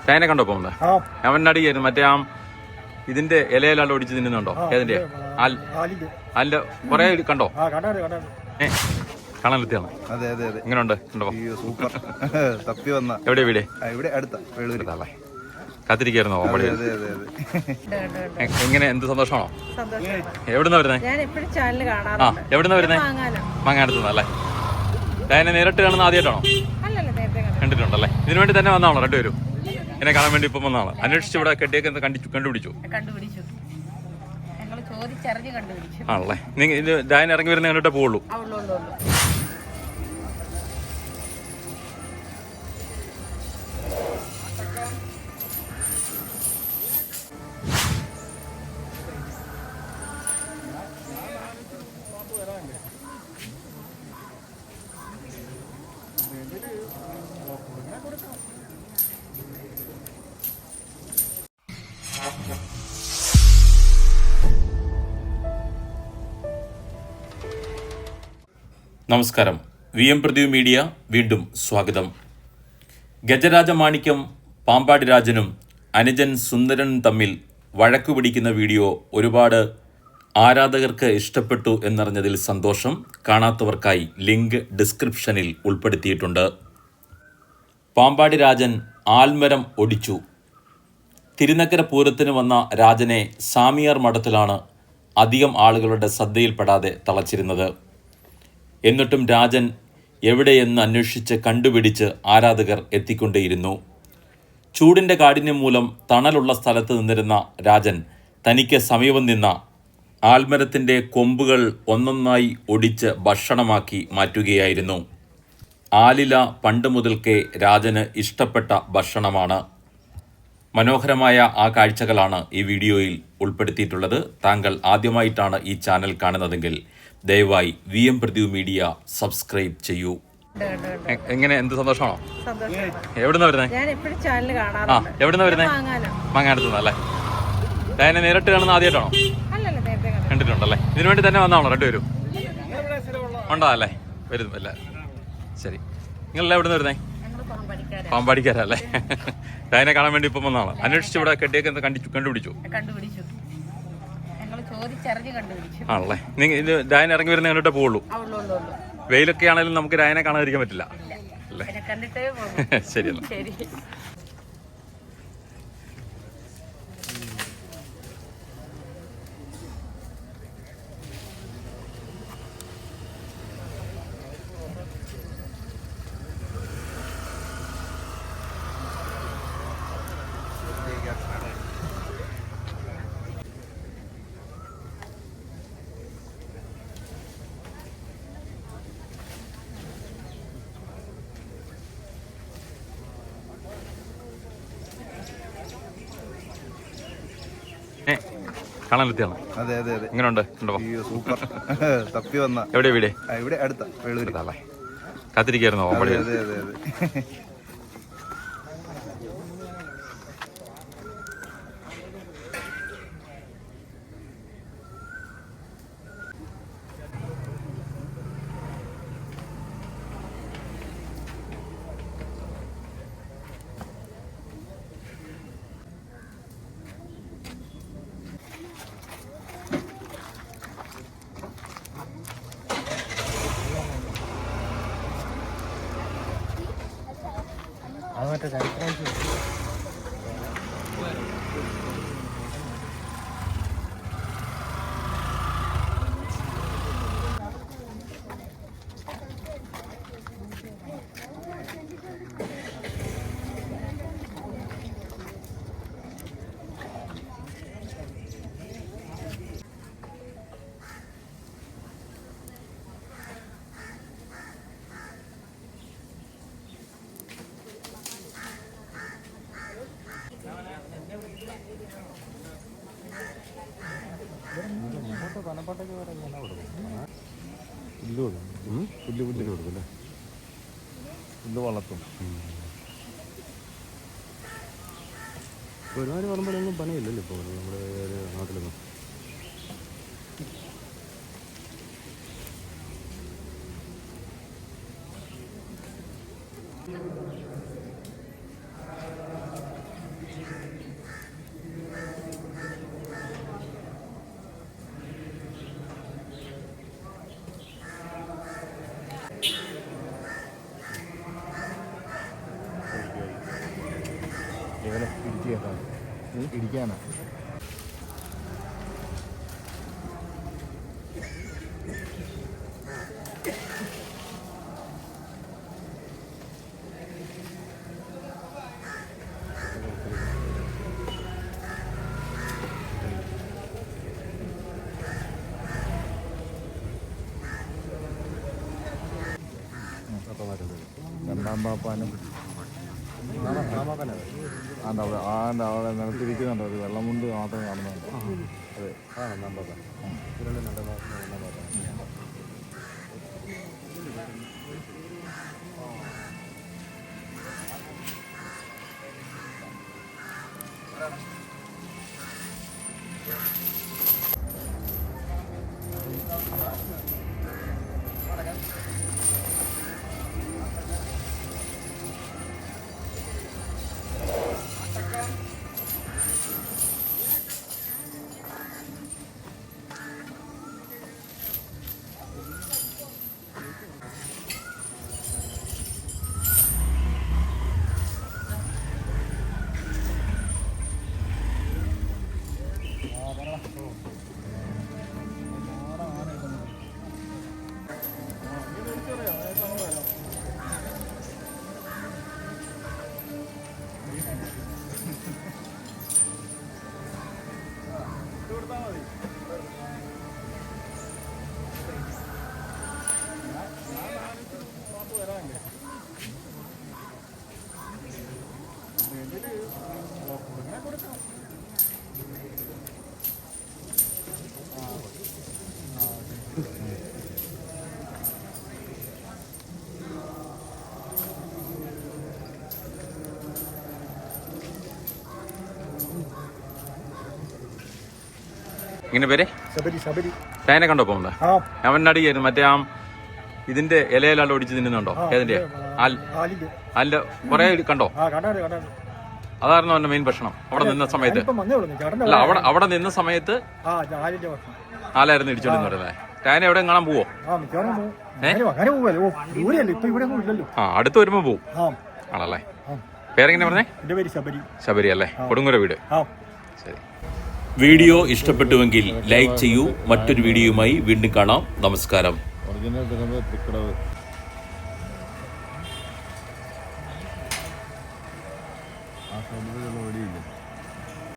China കണ്ടോ പോകുന്നത്? അവൻ അടിയായിരുന്നു മറ്റേ ആ ഇതിന്റെ ഇലയിലാണ് ഒടിച്ച് തിന്നുന്നുണ്ടോ? ഏതിന്റെ? അല്ല കൊറേ കണ്ടോ? കാണാൻ എത്തിയാണ്. എങ്ങനെയുണ്ട്? സൂപ്പർ. തപ്പി വന്ന എവിടെ വീട്? ഇവിടെ അടുത്ത കാത്തിരിക്കായിരുന്നോ? എങ്ങനെ, എന്ത് സന്തോഷമാണോ? എവിടുന്നാ വരുന്നേ? ആ, എവിടുന്നാ വരുന്നേ? മാങ്ങാനത്തുനിന്നല്ലേ? ഞാൻ നേരിട്ട് കാണുന്ന ആദ്യമായിട്ടാണോ? കണ്ടിട്ടുണ്ടല്ലേ? ഇതിനു വേണ്ടി തന്നെ വന്നാണോ രണ്ടുപേരും? എന്നെ കാണാൻ വേണ്ടി ഇപ്പം വന്നാണ്. അന്വേഷിച്ച് ഇവിടെ കെട്ടിയൊക്കെ കണ്ടുപിടിച്ചു ആണല്ലേ? ഇത് ഡാൻ ഇറങ്ങി വരുന്ന കണ്ടിട്ടേ പോവുള്ളൂ. നമസ്കാരം. VM പ്രദീപ് മീഡിയ വീണ്ടും സ്വാഗതം. ഗജരാജ മാണിക്യം പാമ്പാടി രാജനും അനുജൻ സുന്ദരനും തമ്മിൽ വഴക്കു പിടിക്കുന്ന വീഡിയോ ഒരുപാട് ആരാധകർക്ക് ഇഷ്ടപ്പെട്ടു എന്നറിഞ്ഞതിൽ സന്തോഷം. കാണാത്തവർക്കായി ലിങ്ക് ഡിസ്ക്രിപ്ഷനിൽ ഉൾപ്പെടുത്തിയിട്ടുണ്ട്. പാമ്പാടി രാജൻ ആൽമരം ഒടിച്ചു. തിരുനക്കര പൂരത്തിന് വന്ന രാജനെ സാമിയാർ മഠത്തിലാണ് അധികം ആളുകളുടെ ശ്രദ്ധയിൽപ്പെടാതെ തളച്ചിരുന്നത്. എന്നിട്ടും രാജൻ എവിടെയെന്ന് അന്വേഷിച്ച് കണ്ടുപിടിച്ച് ആരാധകർ എത്തിക്കൊണ്ടേയിരുന്നു. ചൂടിൻ്റെ കാഠിന്യം മൂലം തണലുള്ള സ്ഥലത്ത് നിന്നിരുന്ന രാജൻ തനിക്ക് സമീപം നിന്ന ആൽമരത്തിൻ്റെ കൊമ്പുകൾ ഒന്നൊന്നായി ഒടിച്ച് ഭക്ഷണമാക്കി മാറ്റുകയായിരുന്നു. ആലില പണ്ട് മുതൽക്കേ രാജന് ഇഷ്ടപ്പെട്ട ഭക്ഷണമാണ്. മനോഹരമായ ആ കാഴ്ചകളാണ് ഈ വീഡിയോയിൽ ഉൾപ്പെടുത്തിയിട്ടുള്ളത്. താങ്കൾ ആദ്യമായിട്ടാണ് ഈ ചാനൽ കാണുന്നതെങ്കിൽ ദയവായി VM പ്രദീപ് മീഡിയ സബ്സ്ക്രൈബ് ചെയ്യൂ. എങ്ങനെ, എന്ത് സന്തോഷമാണോ? എവിടുന്നാ വരുന്നേ? ആ, എവിടുന്നാ വരുന്നേ? മാങ്ങാനത്തുനിന്നല്ലേ? ഞാൻ നേരിട്ട് കാണുന്ന ആദ്യമായിട്ടാണോ? കണ്ടിട്ടുണ്ടല്ലേ? ഇതിനു വേണ്ടി തന്നെ വന്നാണോ രണ്ടുപേരും? ഉണ്ടോ അല്ലേ? വരുന്നില്ല. ശരി. നിങ്ങളെല്ലാം എവിടുന്ന് വരുന്നേ? പാമ്പാടിക്കാരല്ലേ? ഡാനെ കാണാൻ വേണ്ടി ഇപ്പം വന്നാണ്. അന്വേഷിച്ച് ഇവിടെ കെട്ടിയൊക്കെ കണ്ടുപിടിച്ചു ആണല്ലേ? ഇത് ഡാൻ ഇറങ്ങി വരുന്ന കണ്ടിട്ടേ പോവുള്ളൂ. വെയിലൊക്കെ ആണെങ്കിലും നമുക്ക് ഡാനെ കാണാതിരിക്കാൻ പറ്റില്ല അല്ലേ? ശരിയല്ല. കാണാൻ എത്തിയാണ്. എങ്ങനെയുണ്ട്? സൂപ്പർ. തപ്പി വന്ന എവിടെ വീട്? ഇവിടെ അടുത്ത കാത്തിരിക്കായിരുന്നോ? മറ്റേ ചരിത്രം പനപ്പാട്ടൊക്കെ എന്നാ കൊടുക്കും? പുല്ല് കൊടുക്കും. പുല്ല് കൊടുക്കും അല്ലേ? പുല്ല് വളർത്തും. ഒരുമാതിരി പറയുമ്പോഴൊന്നും പണിയില്ലല്ലോ ഇപ്പോൾ നമ്മുടെ നാട്ടിലൊന്നും. ഇവനെ ഇടിച്ചു കയറ്റാൻ ഇടിക്കാനാ. രണ്ടാം പാപ്പാനും ആൻ്റെ അവിടെ നിലത്തിരിക്കുന്നുണ്ട്. ഒരു വെള്ളം കൊണ്ട് മാത്രം കാണുന്നുണ്ട്. അതെ രണ്ടാം പാപ്പ. ഇങ്ങനെ പേര് ചൈന കണ്ടോ പോകുന്നത്? അവൻ അടിയായിരുന്നു മറ്റേ ആ ഇതിന്റെ ഇലയിലാണ്ട് ഒടിച്ച് തിന്നുന്നുണ്ടോ? ഏതിന്റെ? അല്ല കുറെ കണ്ടോ? അതായിരുന്നു അവന്റെ മെയിൻ ഭക്ഷണം അവിടെ നിന്ന സമയത്ത്. അല്ല അവിടെ നിന്ന സമയത്ത് ആലായിരുന്നു ഇടിച്ചോണ്ടെന്ന് പറയുന്നത്. ചൈന എവിടെ കാണാൻ പോവോ? അടുത്ത് വരുമ്പോ പോവും ആണല്ലേ. പേരെങ്ങനെ പറഞ്ഞേ? ശബരി അല്ലേ? കൊടുങ്ങുര വീട്. ശരി. വീഡിയോ ഇഷ്ടപ്പെട്ടുവെങ്കിൽ ലൈക്ക് ചെയ്യൂ. മറ്റൊരു വീഡിയോയുമായി വീണ്ടും കാണാം. നമസ്കാരം. ഒറിജിനൽ തൃക്കടവ്. ആ സൈഡിലുള്ള വഴിയില്ല.